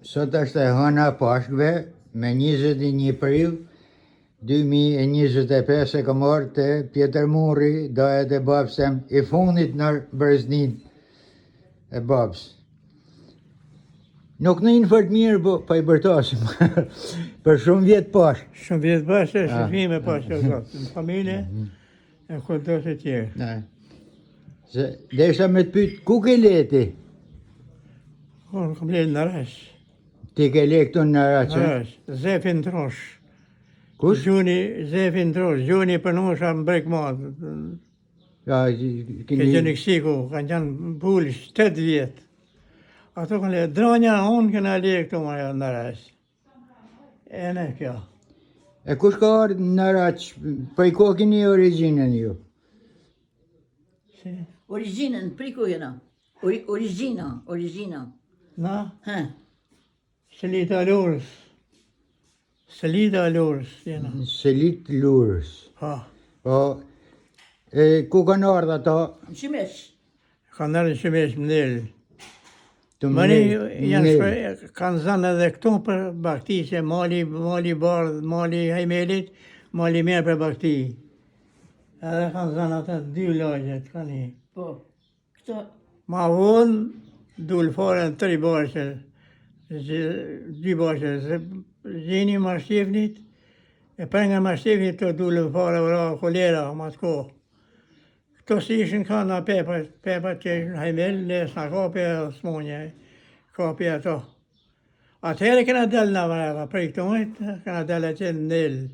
Sot është e hëna Pashkve me 21 prill 2025 e kam marrë te Pjetër Murri, dajet e babës tem, I fundit në breznin e babës. Nuk në inë fort mirë, po I bërtasim. Për shumë vjetë pash. Shumë vjetë pash e shëfime pash e zotë. Në familje e këtë të tjerë. Se desha me të pytë, ku ke leti? Unë kam letë në Rash. Ti ke le këtu në Rash? Në Rash, Zefin Trosh. Kush? Zefin Trosh, gjuni për nosha më brek madhë. Ja, Ke gjeni kësiku, kanë qenë bulsh, 8 vjetë. Ato kanë le, dronja unë këna le këtu më në Rash. E në kjo. E kush ka ardhë në Rash, për I ko kini originën ju? Originën, për I ko jena. Origina. Na? Ha. Selita Lurës. Selita Lurës, jena. Selit Lurës. Ha. Po, ku kanë ardhë ato? Në Shimesh. Kanë nërë Shimesh më nërë. Të Mani mne- kanë zanë edhe këto për bakti, që mali bardh, mali hajmelit, mali merë për bakti. Edhe kanë zanë atë 2 lagjet, kanë I. Po. Këto, Ma vonë dulë fare në 3 bashkë, 2 bashkë, gjeni mashtjefnit, e për nga mashtjefnit të dulë fare vëra kolera, ma të kohë. Këto si ishin ka nga pepat që ishin hajmel, nes nga kapi e smonje, kapi ato. Atëherë këna delë nga vëreva, për I këto mëjtë, këna delë që në delë.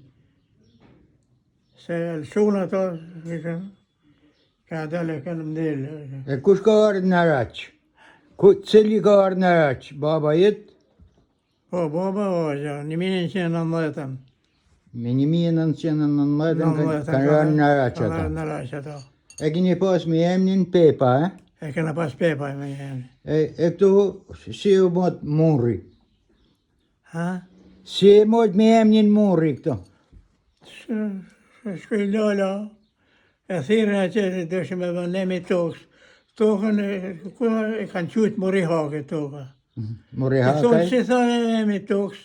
Se lëshunë ato, këna delë kënë më delë. E kush ka ardhë në Rash? Cili ka ardhë në Rash? Baba jetë? Po, baba o, ja, 1919. Me 1919 kanë rënë në Rash Kanë ata. rënë në Rash ato. E kini pas me emnin Pepa, E këna pas pepa me jemë. E këtu, si u mot Murri? Ha? Si e mot me emnin Murri këtu? Shkoj Lola, e thirën që dëshë me vëndemi tokës. Tokën e kanë qytë Muri Hake toka. Murri E thotë Hakaj? si thonë e emi tokës,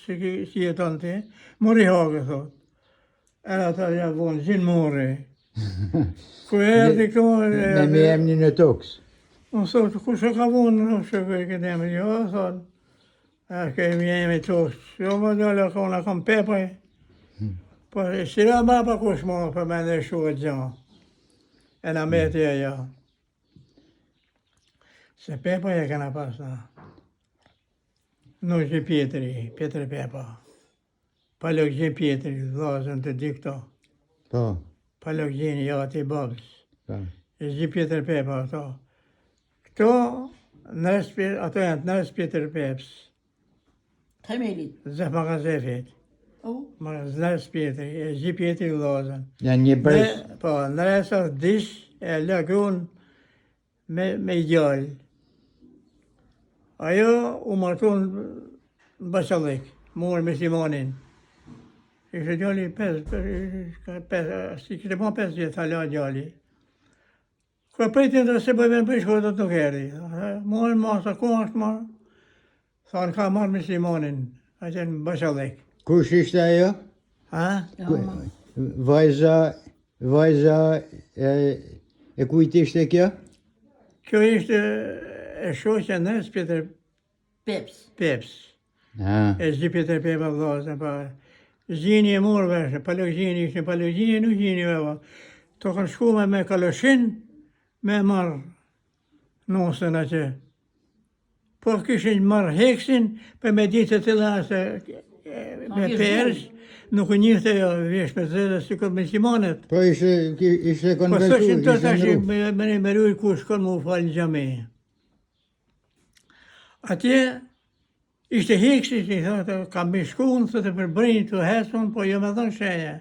si jeton ti, Muri Hake thotë. E ata ja vonë, zinë Muri. Ku erdi këtu, Me emnin e tokës. unë thotë, ku shë ka vonë në shëkë e këtë emri? Jo, thotë, e kemi emi tokës. Jo, më dole, ka unë kam pepaj. Po, si da ma pa kush më për me në shuhet gjanë. E në meti e ja. Se pepa e këna pas na. Nuk që Pjetri Pepa. Palok që Pjetri, dhazën të dy këto. Po, Palok gjeni, ja ati babës. po. E që Pjetri Pepa ato. Këto, ato janë të nërës Pjetri Peps. Hajmelit. Zef ma ka zefit. O, Ma nërës Pjetri, e që Pjetri dhazën. Janë një brez. Po, në resat dish e lëkun me gjallë. Ajo u martun në Bashallik, morë me Simonin. Ishte gjalli 5, si kështë ma 5 vjetë, hala gjalli. Kërë pritin të se bëjme në shkodët nuk erdi. Morën masa, ku është marë? Thanë ka marë me Simonin, a qenë në Bashallik. Kush ishte ajo? Ha? Vajza e kujt ishte kjo? Kjo ishte e shoqja nës Pjetër Peps. Peps. Ha. E zi Pjetër Pepa vllazën pa. Zini e morë veshë, palok zini ishte, palok zini nuk zini veva. To kanë shku me kaloshin, me marë nosën atje. Po kishin marë heksin, për me ditë të tilla se me persh, nuk u njëfte jo, vesh me zedhe si këtë me Simonet. Po ishte Po konvertu, thoshin të ishte tash ndru. me rujë ku shkon mu falë në gjami. Atje ishte hikshi, që i thotë, kam me shkun, thotë për brinjë të hesun, po jo me thonë shenja.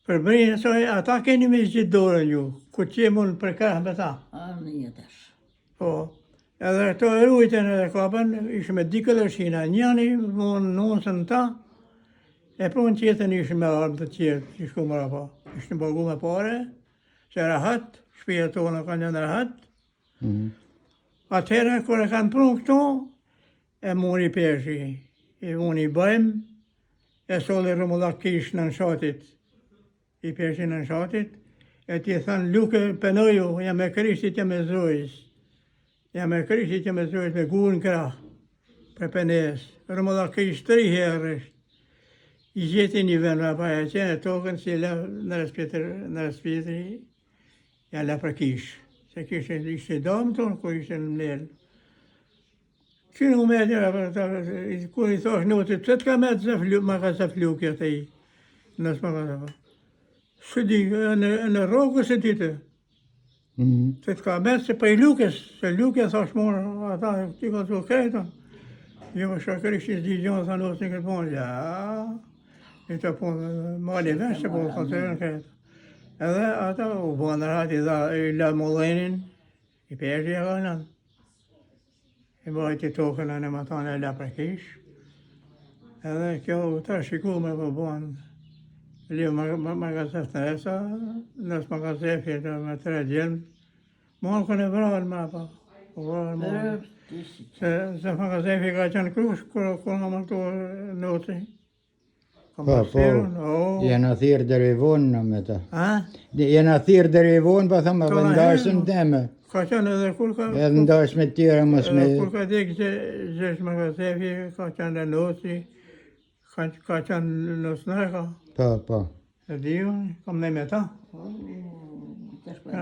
Për brinjë, thoi, ata keni me zgjitë dorën ju, ku që mund për krahë me ta. A, në jetësh. Po, edhe këto e rujtën edhe kapën, ishë me di këllëshina, njëni mund nusën ta, e punë tjetën ishë me armë të tjetë, që shku më rapa. Ishtë në pagu me pare, se rahat, shpija tonë kanë janë rahat. Atëherë, kër e kanë prunë këto, e mori peshi, i vuni bëjmë, e soli rëmullak kish në shatit, i peshi në shatit, e ti thënë Luke pënoju, jam e krishtit jam e zojës, jam e krishtit jam e zojës me gurën krah, për pënes, rëmullak kish 3 herësh, i gjeti një vend, pa e qenë tokën si la në respitri, ja la për kish, se kish ishte damë tonë, kur ishte në mlelë. Qynë u me kur i thash notit, pse t'ka me ma ka zë flukja të i, nësë ma ka zë. Së di, në rogës e ditë, se t'ka me se për i lukës, se lukja thash morë, ata ti ka të kretën. Jo më shakërishtis di gjonë, tha notë në këtë punë, ja, i të punë, mali veshë, po konserën kretë. Edhe ata u bënë rati, i la mollenin, i perdi e gënën. I bajti tokën e në më tonë e la për kish. Edhe kjo ta shiku me po bënë. Liu magazet në esa, nësë magazefi të me 3 gjelmë. Monë kënë e vrarë ma pa. Vrarë monë. Se magazefi ka qenë krush, kërë nga më të noti. Po, jena thirë deri vonë në me ta. A? Jena thirë deri vonë, pa thëmë, vendasën teme. Ka qenë edhe kur ka... Edhe ndash me tjera mos me... Kur ka dikë gjesh magazefi, ka qenë e noti, ka qenë në sneka. Po. E diju, kam ne me ta.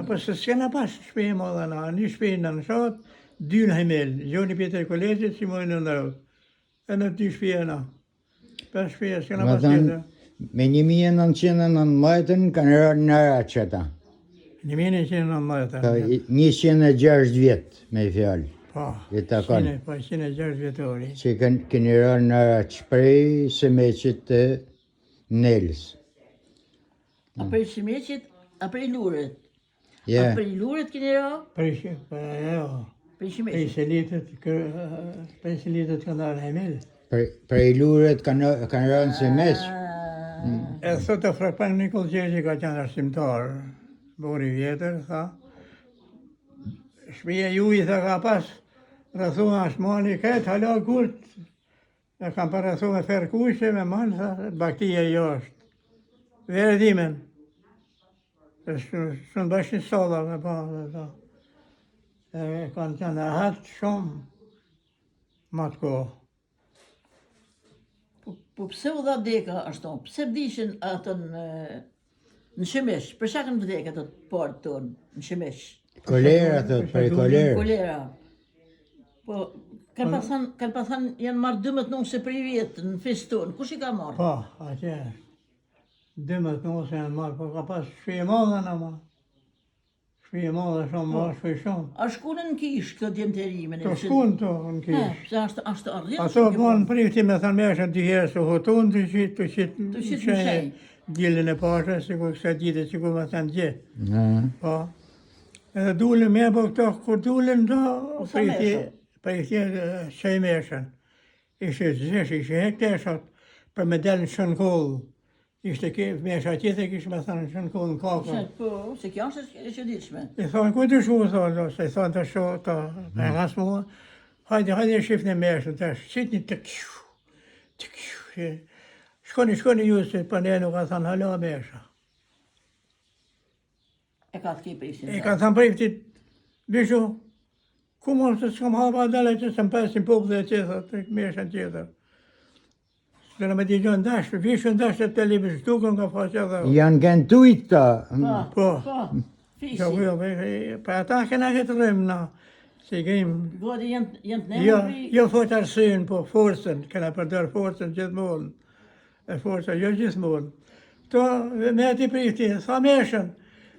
Po se s'kena pas shpejë më dhe na, një shpejë në shatë, 2 në hemel, Gjoni Pjetër Kolegjit, si mojnë në ndërët. E në 2 shpejë na. 5 shpejë, s'kena pas tjetër. Me 1919 kanë rarë në Raqeta. 1919. 106 vjetë, me fjallë. Po, I takon. 106 vjetori. Që këni rarë në Raqë, prej Semeqit të Nelës. A prej Semeqit, a prej Luret? Ja. A prej Luret keni ra? Prej Prej Semeqit. Prej Selitet kanë darë hemel. Prej Luret kanë rarë në Semeq. E thot e Frakpan Nikol Gjergji ka qenë arsimtar, bori vjetër, tha. Shpija ju i tha ka pas, rëthu në ashmoni, këtë hala gurt, e kam për rëthu me ferkushe, me manë, tha, baktia jo është. Vere dimen. Shumë bashkë një sola me pa, tha. E kanë qenë ahatë shumë, matë kohë. Po pse u dha deka ashtu? Pse vdishin atën në Shemesh? Për shkak të vdekjes të parë tonë në Shemesh? Kolera, thot, prej kolera. Kolera. Po kanë pasan janë marrë 12 nuse për vjet në feston. Kush i ka marrë? Po, atje. 12 nuse janë marrë, po ka pas shpije madhe në ma. Shpije madhe shumë, ma shpije shumë. A shkunën në kish këtë djemterimin? Të shkunë të në kish. Se ashtë ardhjet. Ato bënë prifti me thënë meshën të herë se hoton të qitë Të qitë në shenjë. Gjillin e pashe, si ku kësa ditë, si ku me thënë gjithë. Ha. Po. Edhe dulën me, po këto, kur dulën do, prifti qaj meshën. Ishte zesh, ishte hekteshat, për me delë në shënkollë. Ishte mesha tjetër, kishë me thënë në shënkollë në kakën. Po, se kjo është e qëditshme. I thonë, ku të shu, thonë, se i thonë të shu, të ngas mua, hajde shif në meshën, të shqit një të këshu. Shkoni ju, se për ne nuk ka thënë, hala mesha. E ka të ki priftin. I ka thënë priftit, bishu, ku mos të s'kam hapa dalë që se më pesin popullë e qëtër, të meshën qëtër. Se në me t'i gjonë dashë, vishën dashë të libë shtukën ka faqë edhe. Janë gëntujt ta. Po. Fishi. Për ata kena këtë rëmë na, si gëjmë. Godi janë të nejë Jo fort arsyen, po forcën, kena përdër forcën gjithmonë. E forca jo gjithmonë. To, me ati prifti, tha meshën.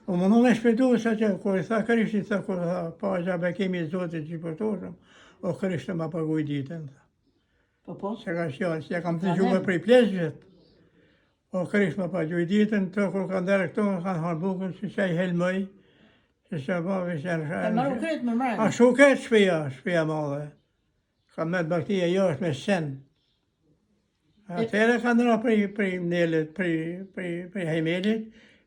U më me shpetu sa që, kur i tha Krishti, tha kur tha, pa gjabe kemi zotit që i përtoshëm, o Krishti ma paguj ditën. Po. Se ka shjallë, se kam të gjume prej pleshvet. O Krishti ma paguj ditën, të kur kanë dherë këto, kanë harë bukën, se që i helmëj, se që pa vishën shërë. E marru kretë më mërën. A shuket shpia madhe. Ka me të baktia jo është me sen. Atere kanë dra prej mnelit, prej hejmelit,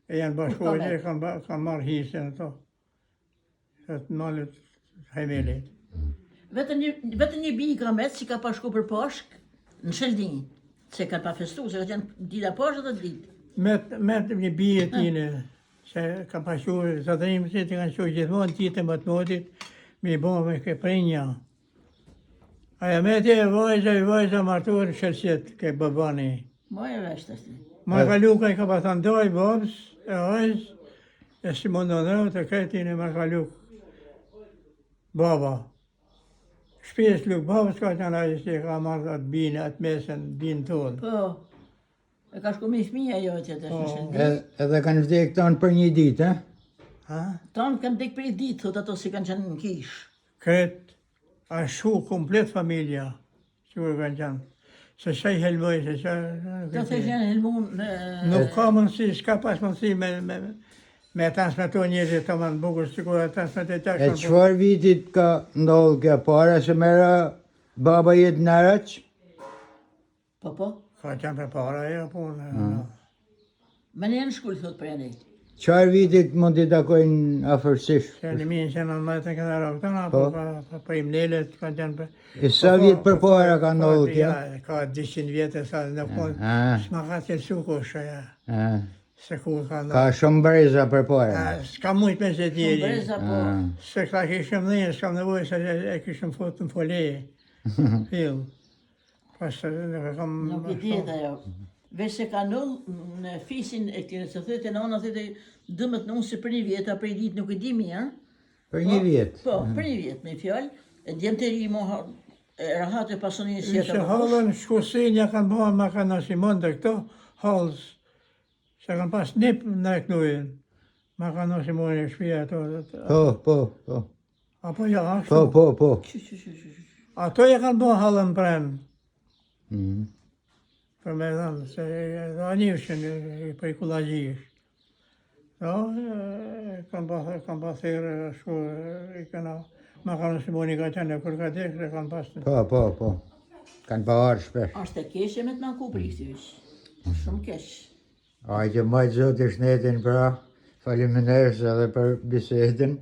e janë bashkojnë e kanë marrë hisën ato. Se të malit hejmelit. Vetëm një bi ka met që ka pa shku për pashk në Sheldin, se ka pa festu, se ka qenë dita pashk dhe ditë. Me një bije tine, se ka pashu zatërim që të kanë shu gjithmonë qitë më të motit, mi bo me ke prinja. Aja me tje vajza martur shërqet ke babani. Moje veshtë ashtë. Ma ka luka i ka pa thënë doj babës, e vajz, e si më ndonërë të kretin e ma ka luk baba. Shpjes luk babës ka qenë aje që ka marrë atë binë, atë mesën, binë tonë. Po, e ka shku mi fëmija jo që të në Sheldin. Edhe kanë vdek tonë për një ditë, Tonë kanë dik për i ditë, thot ato si kanë qenë në kish. Kret, a shu komplet familja, që kanë qenë. Se shaj helmoj, se shaj... Të të shenë helmun... Nuk ka mundësi, s'ka pas mundësi me transmetu njëri të më në bukur, si kur e transmetu të E qëfar vitit ka ndodhë kjo para se mera baba jetë në araq? Po, Ka qenë për para, ja, punë. me një në shkull, thot për janë. Qëfar vitit mund t'i takojnë afërsisht? Se në minë që në mëtë në kënë raktana, po ka për imlelet, ka qenë për... E sa vjet për para ka ndodhë kjo? Ka 200 vjetë, sa në punë, s'ma ka qëllësu kusha, ja. Se ku ka ndodhë. Ka shumë breza për para. S'ka mujtë me që tjeri. Breza, po... Se ka kishëm dhejnë, s'kam nevoj se e kishëm fotë në foleje. Film. Pas nuk e kam... Nuk i tjetë ajo. Vesh se ka null në fisin e këtire, se thëtë e nona thëtë dëmët në unë se për një vjetë, a për një ditë nuk i di mirë. Për një vjet. Po, për një vjetë, me fjallë. E djemë të ri mo rahat e pasonin si e Se halën shkusin, ja kanë bëha ma kanë nësimon dhe këto, halës. Se kanë pas nip në e kënujen. Ma kanë nësimon e shpia ato. Po. Apo ja, ashtu. Po. Ato ja kanë bëha halën prenë. Mhm. Për me dhëmë, se dhe anjëshën për i kullagjish. Kam pa thirë shku, i këna, ma kanë nësimoni ka qenë, kur ka dekë, dhe kanë pas në. Po. Kanë pa arë shpesh. Ashtë e keshe me të manku për i këtyvish. Shumë kesh. Ajde, majtë zotë i shnetin pra, faleminderit edhe për bisedën.